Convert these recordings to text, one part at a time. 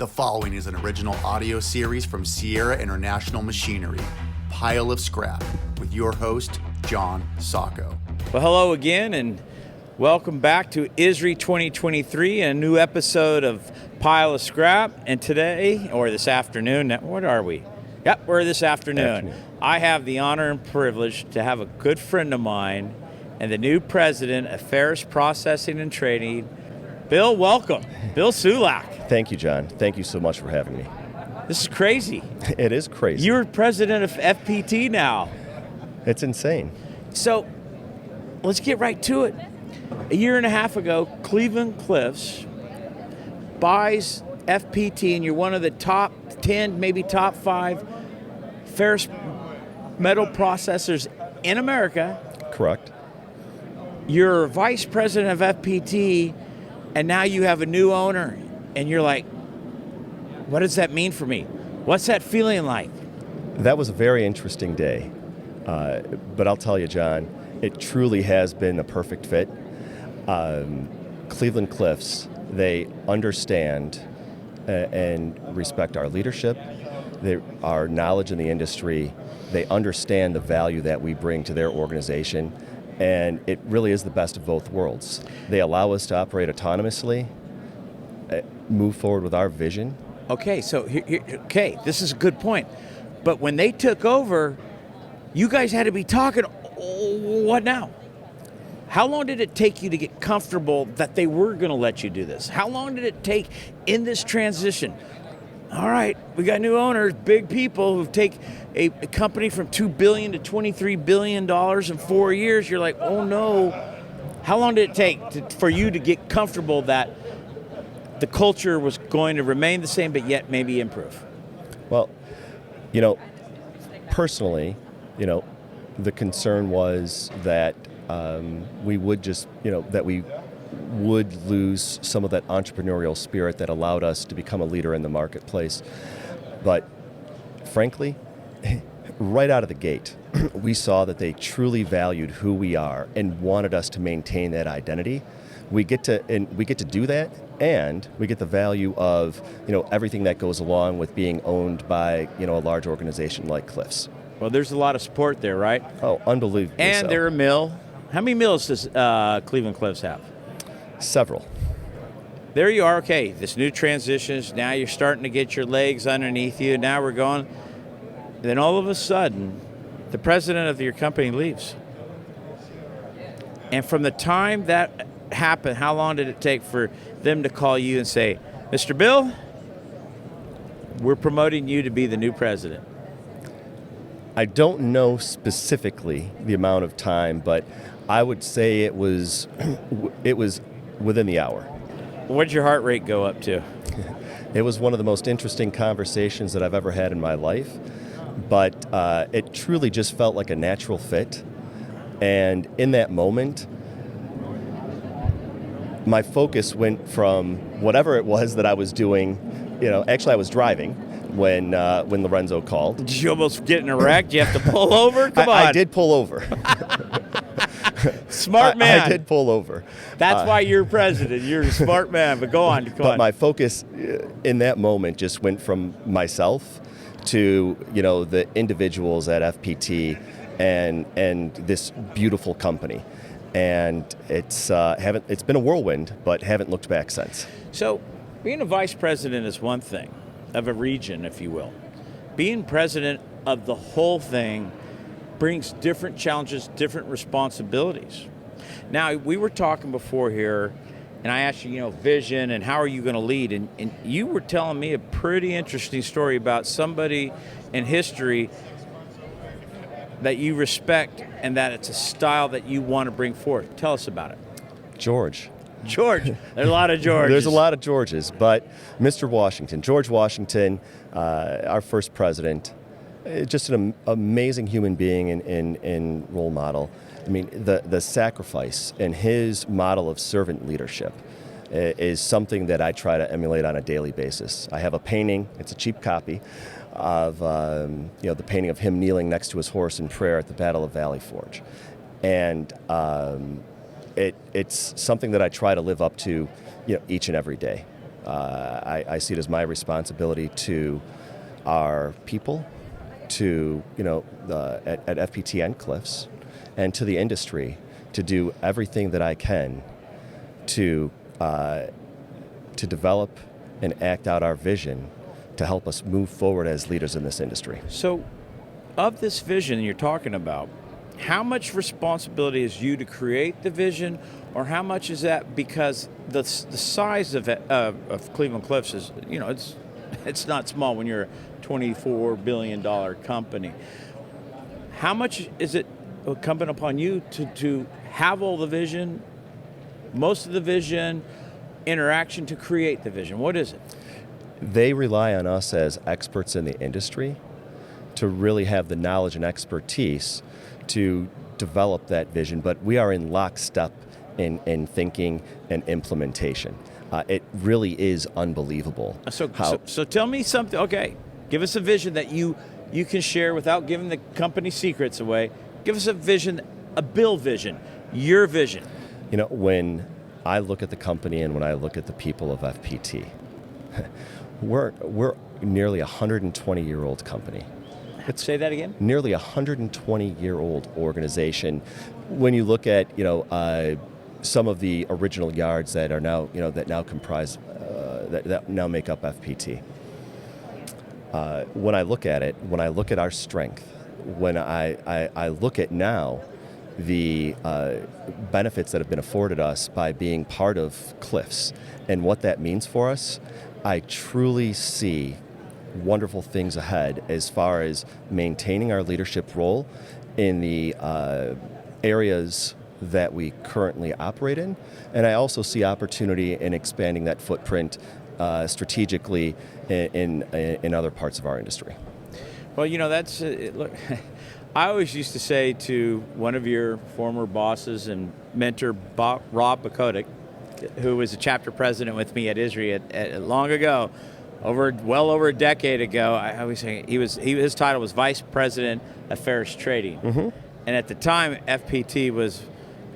The following is an original audio series from Sierra International Machinery, Pile of Scrap, with your host, John Sacco. Well, hello again, and welcome back to ISRI 2023, a new episode of Pile of Scrap. And today, or this afternoon, what are we? Yep, we're this afternoon. I have the honor and privilege to have a good friend of mine and the new president of Ferrous Processing and Trading. Bill, welcome. Bill Sulak. Thank you, John. Thank you so much for having me. This is crazy. It is crazy. You're president of FPT now. It's insane. So, let's get right to it. A year and a half ago, Cleveland Cliffs buys FPT, and you're one of the top 10, maybe top 5 ferrous metal processors in America. Correct. You're vice president of FPT, and now you have a new owner, and you're like, what does that mean for me? What's that feeling like? That was a very interesting day. But I'll tell you, John, it truly has been a perfect fit. Cleveland Cliffs, they understand and respect our leadership, our knowledge in the industry. They understand the value that we bring to their organization. And it really is the best of both worlds. They allow us to operate autonomously, move forward with our vision. Okay, so this is a good point. But when they took over, you guys had to be talking, what now? How long did it take you to get comfortable that they were going to let you do this? How long did it take in this transition? All right, we got new owners, big people who take a company from $2 billion to $23 billion in 4 years. You're like, oh no. How long did it take for you to get comfortable that the culture was going to remain the same but yet maybe improve? Well, personally, the concern was that we would that we would lose some of that entrepreneurial spirit that allowed us to become a leader in the marketplace. But frankly, right out of the gate, we saw that they truly valued who we are and wanted us to maintain that identity. We get to do that, and we get the value of everything that goes along with being owned by a large organization like Cliffs. Well, there's a lot of support there, right? Oh, unbelievably and so. They're a mill. How many mills does Cleveland Cliffs have? Several. There you are. Okay, this new transitions. Now you're starting to get your legs underneath you. Now we're going. Then all of a sudden, the president of your company leaves. And from the time that happened, how long did it take for them to call you and say, Mr. Bill, we're promoting you to be the new president? I don't know specifically the amount of time, but I would say it was within the hour. What did your heart rate go up to? It was one of the most interesting conversations that I've ever had in my life, but it truly just felt like a natural fit. And in that moment, my focus went from whatever it was that I was doing. Actually I was driving when Lorenzo called. Did you almost get in a wreck? Did you have to pull over? Come on. I did pull over. Smart man. I did pull over. That's why you're president. You're a smart man, but go on. But my focus in that moment just went from myself to, the individuals at FPT and this beautiful company. And it's been a whirlwind, but haven't looked back since. So being a vice president is one thing, of a region, if you will. Being president of the whole thing brings different challenges, different responsibilities. Now, we were talking before here, and I asked you, vision and how are you going to lead? And you were telling me a pretty interesting story about somebody in history that you respect and that it's a style that you want to bring forth. Tell us about it. George. There's a lot of Georges. There's a lot of Georges, but Mr. Washington, George Washington, our first president, just an amazing human being and role model. I mean, the sacrifice and his model of servant leadership is something that I try to emulate on a daily basis. I have a painting, it's a cheap copy, of the painting of him kneeling next to his horse in prayer at the Battle of Valley Forge. And it's something that I try to live up to each and every day. I see it as my responsibility to our people, to at FPT and Cliffs, and to the industry to do everything that I can to develop and act out our vision to help us move forward as leaders in this industry. So, of this vision you're talking about, how much responsibility is you to create the vision, or how much is that because the size of Cleveland Cliffs is, it's not small when you're a $24 billion company. How much is it incumbent upon you to have all the vision, most of the vision, interaction to create the vision? What is it? They rely on us as experts in the industry to really have the knowledge and expertise to develop that vision, but we are in lockstep in thinking and implementation. It really is unbelievable. So tell me something. Okay, give us a vision that you can share without giving the company secrets away. Give us a vision, a Bill vision, your vision. When I look at the company and when I look at the people of FPT, we're nearly a 120-year-old company. Say that again? Nearly a 120-year-old organization. When you look at some of the original yards that are now that now comprise that now make up FPT. When I look at it, when I look at our strength, when I look at now the benefits that have been afforded us by being part of Cliffs and what that means for us, I truly see wonderful things ahead as far as maintaining our leadership role in the areas that we currently operate in. And I also see opportunity in expanding that footprint strategically in other parts of our industry. Well, that's look. I always used to say to one of your former bosses and mentor, Rob Bakotic, who was a chapter president with me at ISRI long ago, well over a decade ago. I always say his title was Vice President of Ferrous Trading, and at the time FPT was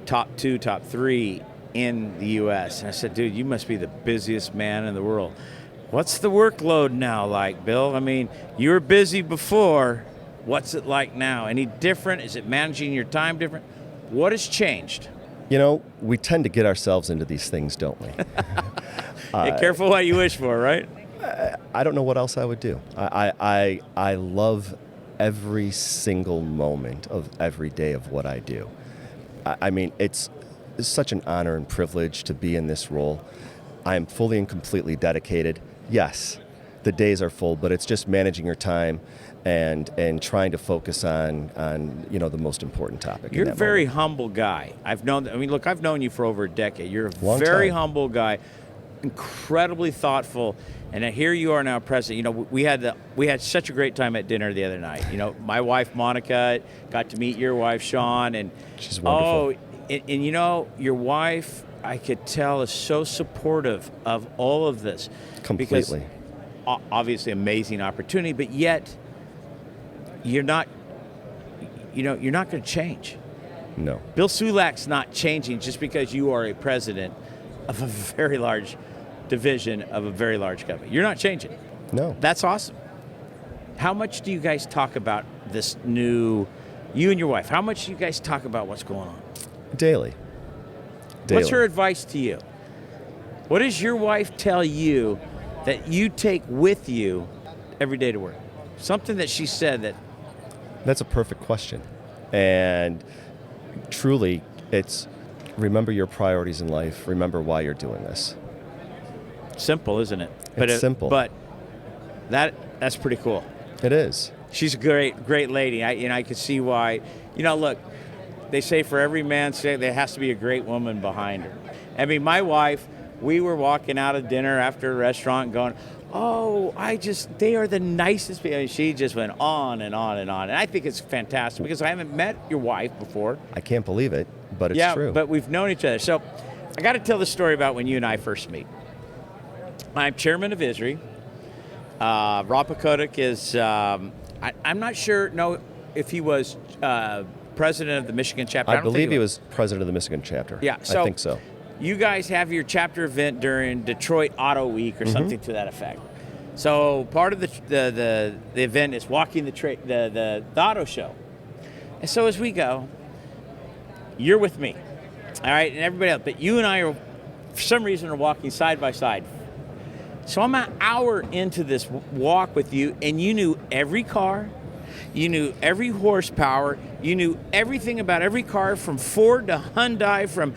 top 2, top 3 in the U.S. And I said, dude, you must be the busiest man in the world. What's the workload now like, Bill? I mean, you were busy before. What's it like now? Any different? Is it managing your time different? What has changed? We tend to get ourselves into these things, don't we? Be careful what you wish for, right? I don't know what else I would do. I love every single moment of every day of what I do. I mean, it's such an honor and privilege to be in this role. I am fully and completely dedicated. Yes, the days are full, but it's just managing your time and trying to focus on the most important topic. You're a very humble guy. I've known you for over a decade. You're a very humble guy, incredibly thoughtful, and here you are now president. We had such a great time at dinner the other night. My wife Monica got to meet your wife Sean, and she's wonderful. And your wife, I could tell, is so supportive of all of this. Completely. Because obviously amazing opportunity, but yet you're not going to change. No. Bill Sulak's not changing just because you are a president of a very large division of a very large company. You're not changing. No. That's awesome. How much do you guys talk about this new, you and your wife, how much do you guys talk about what's going on? Daily. What's her advice to you? What does your wife tell you that you take with you every day to work? Something that she said that... That's a perfect question. And truly, it's remember your priorities in life. Remember why you're doing this. Simple, isn't it? It's simple. But that's pretty cool. It is. She's a great lady. I can see why. Look, they say for every man, there has to be a great woman behind her. I mean, my wife, we were walking out of dinner after a restaurant going, they are the nicest people. And she just went on and on and on. And I think it's fantastic because I haven't met your wife before. I can't believe it, but it's true. Yeah, but we've known each other. So I got to tell the story about when you and I first meet. I'm chairman of ISRI. Rob Bakotic is, I'm not sure, if he was president of the Michigan chapter. I believe he was president of the Michigan chapter. Yeah, so I think so. you guys have your chapter event during Detroit Auto Week or something to that effect. So part of the event is walking the auto show. And so as we go, you're with me, all right, and everybody else, but you and I are, for some reason, are walking side by side. So I'm an hour into this walk with you, and you knew every car, you knew every horsepower, you knew everything about every car, from Ford to Hyundai, from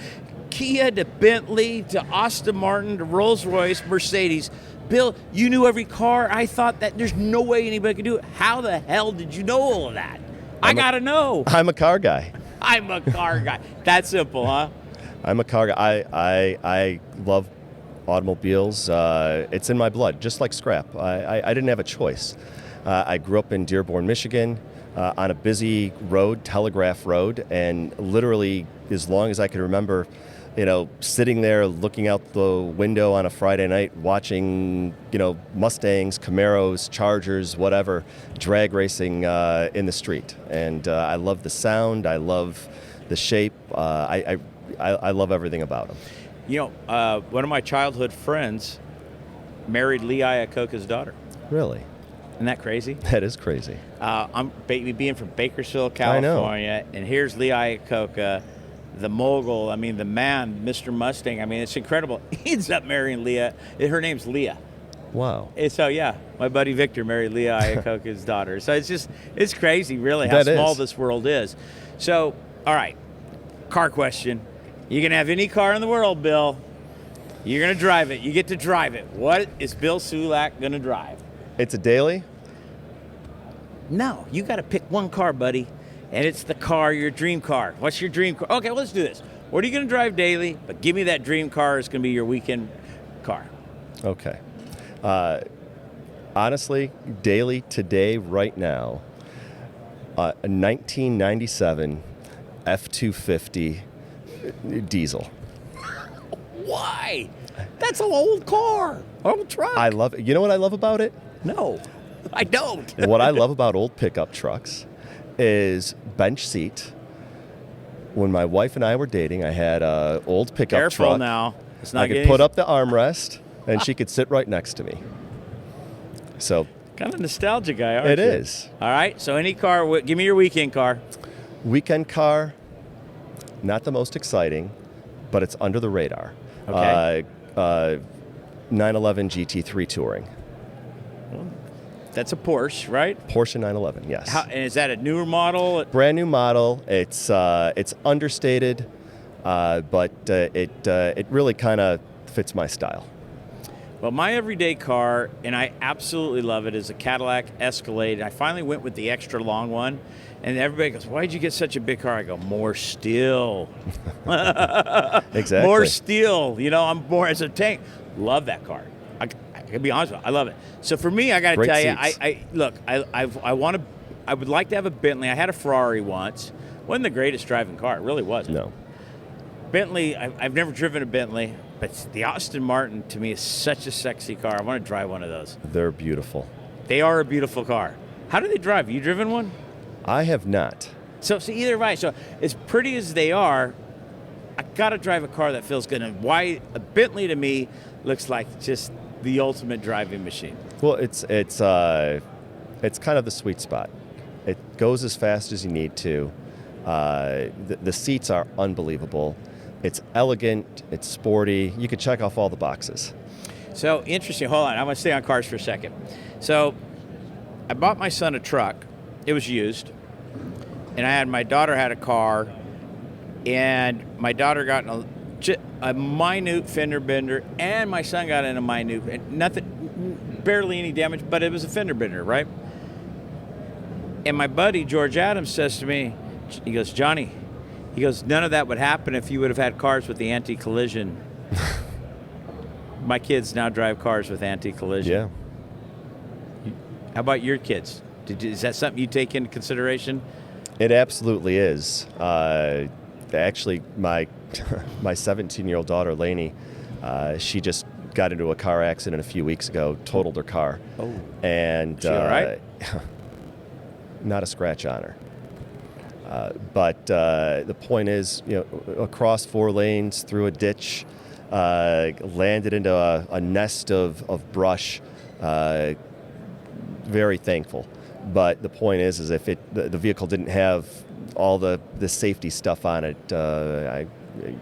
Kia to Bentley to Aston Martin to Rolls-Royce, Mercedes. Bill, you knew every car. I thought that there's no way anybody could do it. How the hell did you know all of that? I got to know. I'm a car guy. I'm a car guy. That simple, huh? I'm a car guy. I love automobiles. It's in my blood, just like scrap. I didn't have a choice. I grew up in Dearborn, Michigan, on a busy road, Telegraph Road, and literally, as long as I can remember, sitting there looking out the window on a Friday night watching, Mustangs, Camaros, Chargers, whatever, drag racing in the street. And I love the sound. I love the shape. I love everything about them. One of my childhood friends married Lee Iacocca's daughter. Really? Isn't that crazy? That is crazy. I'm being from Bakersfield, California, and here's Lee Iacocca, the mogul, the man, Mr. Mustang. It's incredible. He ends up marrying Leah. Her name's Leah. Wow. And so, my buddy Victor married Lee Iacocca's daughter. So it's crazy, really, how small this world is. So, all right, car question. You can have any car in the world, Bill. You're going to drive it. You get to drive it. What is Bill Sulak going to drive? It's a daily? No, you got to pick one car, buddy. And it's the car, your dream car. What's your dream car? Okay, let's do this. What are you going to drive daily? But give me that dream car. It's going to be your weekend car. Okay. Honestly, daily today, right now, a 1997 F-250 diesel. Why? That's an old car, old truck. I love it. You know what I love about it? No, I don't. What I love about old pickup trucks is bench seat. When my wife and I were dating, I had an old pickup truck. Careful now. It's not I could put up the armrest, and she could sit right next to me. So kind of nostalgia guy, aren't you? It is. All right, so any car, give me your weekend car. Weekend car, not the most exciting, but it's under the radar. Okay. 911 GT3 Touring. That's a Porsche, right? Porsche 911, yes. And is that a newer model? Brand new model. It's understated, but it really kind of fits my style. Well, my everyday car, and I absolutely love it, is a Cadillac Escalade. I finally went with the extra long one, and everybody goes, "Why'd you get such a big car?" I go, "More steel." Exactly. More steel. I'm more as a tank. Love that car. I can be honest with you, I love it. So for me, I got to tell you, I would like to have a Bentley. I had a Ferrari once. Wasn't the greatest driving car. It really wasn't. No. Bentley, I've never driven a Bentley, but the Aston Martin to me is such a sexy car. I want to drive one of those. They're beautiful. They are a beautiful car. How do they drive? Have you driven one? I have not. So either way. So as pretty as they are, I got to drive a car that feels good. And why a Bentley to me looks like just the ultimate driving machine. Well, it's kind of the sweet spot. It goes as fast as you need to. The seats are unbelievable. It's elegant. It's sporty. You could check off all the boxes. So interesting. Hold on. I'm going to stay on cars for a second. So I bought my son a truck. It was used. And my daughter had a car. And my daughter got in a minute fender bender, and my son got in a minute, nothing, barely any damage, but it was a fender bender, right? And my buddy, George Adams, says to me, he goes, "Johnny," he goes, "none of that would happen if you would have had cars with the anti-collision." My kids now drive cars with anti-collision. Yeah. How about your kids? Is that something you take into consideration? It absolutely is. Actually, my 17-year-old daughter, Lainey, she just got into a car accident a few weeks ago, totaled her car. Oh. And Is she all right? Not a scratch on her. But the point is, across 4 lanes, through a ditch, landed into a nest of brush. Very thankful. But the point is if the vehicle didn't have all the safety stuff on it,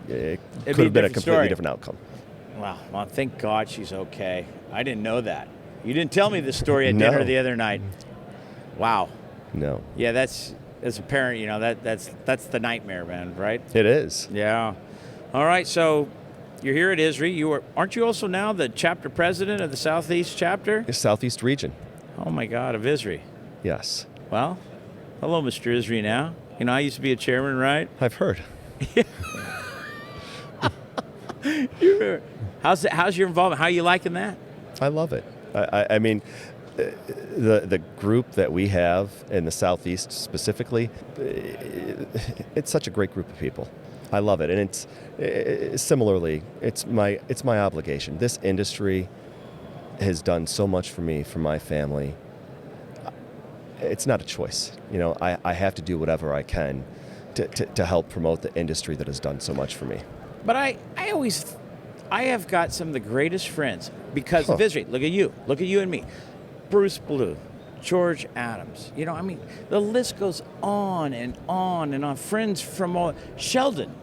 it could have been a completely different outcome. Wow. Well, thank God she's okay. I didn't know that. You didn't tell me this story at dinner the other night. Wow. No. Yeah, as a parent, that's the nightmare, man, right? It is. Yeah. All right, so you're here at ISRI. Aren't you also now the chapter president of the Southeast chapter? The Southeast region. Oh my God, of ISRI. Yes. Well, hello, Mr. ISRI now. I used to be a chairman, right? I've heard. How's your involvement? How are you liking that? I love it. I mean, the group that we have in the Southeast specifically, it's such a great group of people. I love it, and it's similarly, it's my obligation. This industry has done so much for me, for my family. It's not a choice. I have to do whatever I can to help promote the industry that has done so much for me. But I have got some of the greatest friends because of ISRI. Look at you and me. Bruce Blue, George Adams. The list goes on and on and on. Friends from Sheldon.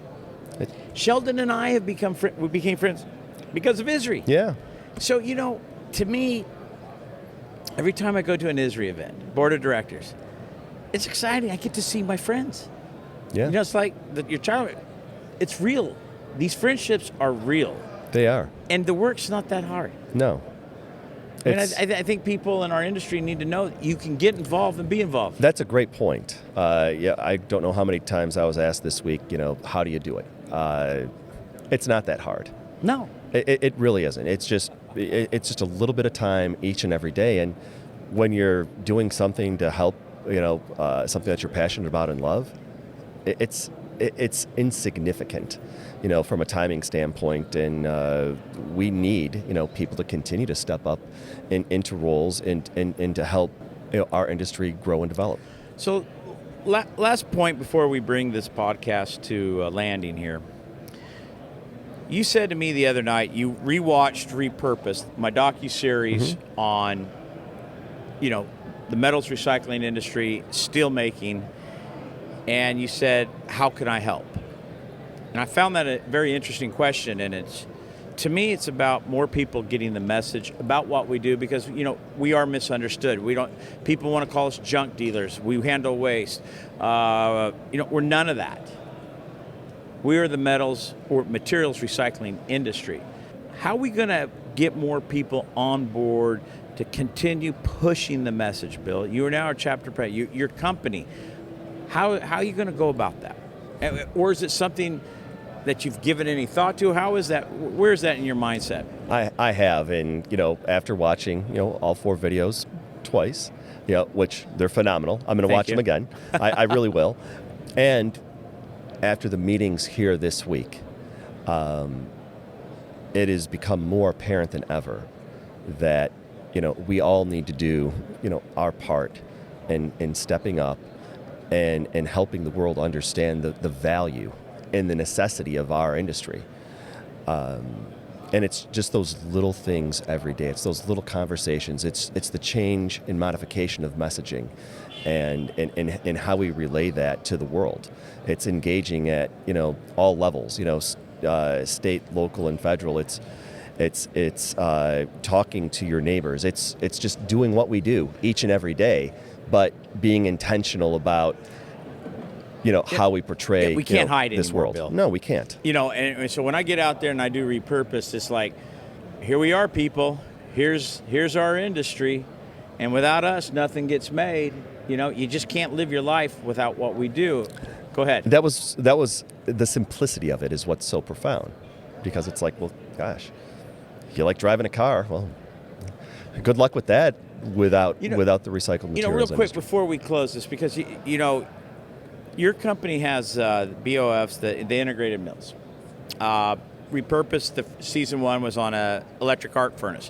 Sheldon and I have became friends because of ISRI. Yeah. So, to me, every time I go to an ISRI event, board of directors, it's exciting. I get to see my friends. Yeah. It's like your child. It's real. These friendships are real. They are. And the work's not that hard. No. I think people in our industry need to know that you can get involved and be involved. That's a great point. I don't know how many times I was asked this week, how do you do it? It's not that hard. No. It really isn't. It's just a little bit of time each and every day. And when you're doing something to help, something that you're passionate about and love, it's insignificant, from a timing standpoint. And we need, people to continue to step up into roles and to help our industry grow and develop. So last point before we bring this podcast to landing here. You said to me the other night, you rewatched Repurposed, my docuseries on, the metals recycling industry, steel making, and you said, how can I help? And I found that a very interesting question, and to me, it's about more people getting the message about what we do because, we are misunderstood. People want to call us junk dealers. We handle waste. We're none of that. We are the metals or materials recycling industry. How are we going to get more people on board to continue pushing the message, Bill? You are now our chapter president, your company. How are you going to go about that? Or is it something that you've given any thought to? How is that? Where is that in your mindset? I have, and after watching all 4 videos twice, which they're phenomenal. I'm going to watch them again. I really will. And after the meetings here this week, it has become more apparent than ever that we all need to do our part in stepping up and helping the world understand the value and the necessity of our industry. And it's just those little things every day. It's those little conversations. It's the change and modification of messaging and how we relay that to the world. It's engaging at all levels, state, local, and federal. It's talking to your neighbors. It's just doing what we do each and every day, but being intentional about how we portray we can't hide this anymore, world. Bill. No, we can't. And so when I get out there and I do Repurposed, it's like, here we are, people. Here's our industry, and without us, nothing gets made. You just can't live your life without what we do. Go ahead. That was the simplicity of it is what's so profound, because it's like, well, gosh, if you like driving a car, well, good luck with that without the recycled materials. Real quick industry. before we close this, because your company has BOFs, the integrated mills. Repurposed, the season 1 was on a electric arc furnace.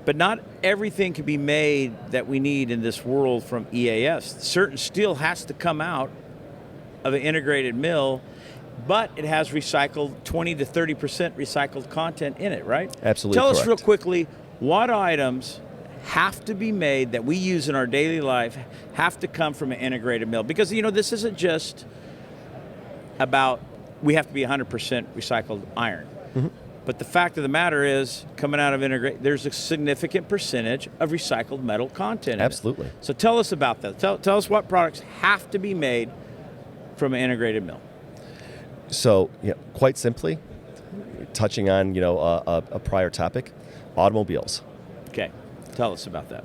But not everything can be made that we need in this world from EAFs. Certain steel has to come out of an integrated mill, but it has recycled 20 to 30% recycled content in it, right? Absolutely Tell correct. us real quickly what items have to be made that we use in our daily life have to come from an integrated mill. Because, this isn't just about we have to be 100% recycled iron. Mm-hmm. But the fact of the matter is, coming out of integrate, there's a significant percentage of recycled metal content in Absolutely. it. So tell us about that. Tell us what products have to be made from an integrated mill. So, quite simply, touching on a prior topic, automobiles. Okay, tell us about that.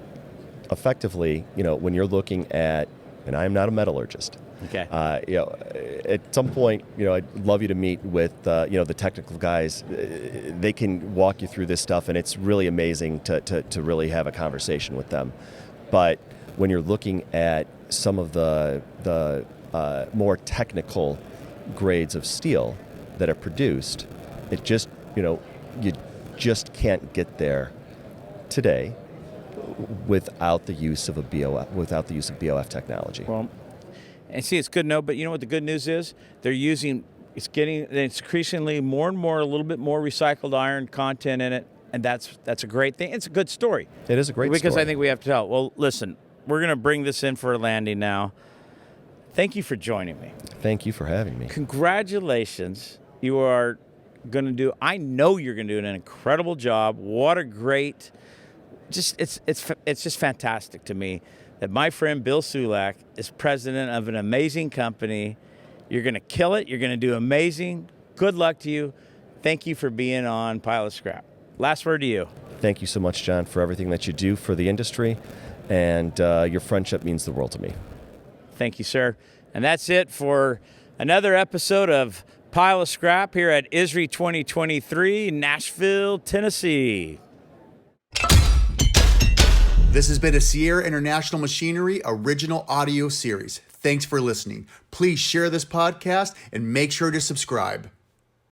Effectively, when you're looking at, and I am not a metallurgist. Okay. At some point, I'd love you to meet with, the technical guys. They can walk you through this stuff, and it's really amazing to really have a conversation with them. But when you're looking at some of the more technical grades of steel that are produced, it just, you just can't get there today without the use of BOF technology. Well, and see, it's good to know, but you know what the good news is? It's increasingly more and more, a little bit more recycled iron content in it, and that's a great thing. It's a good story. It is a great story. Because I think we have to tell. Well, listen, we're going to bring this in for a landing now. Thank you for joining me. Thank you for having me. Congratulations. You are going to do, I know you're going to do an incredible job. What a great, it's just fantastic to me that my friend Bill Sulak is president of an amazing company. You're going to kill it. You're going to do amazing. Good luck to you. Thank you for being on Pile of Scrap. Last word to you. Thank you so much, John, for everything that you do for the industry, and your friendship means the world to me. Thank you, sir. And that's it for another episode of Pile of Scrap here at ISRI 2023, Nashville, Tennessee. This has been a Sierra International Machinery original audio series. Thanks for listening. Please share this podcast and make sure to subscribe.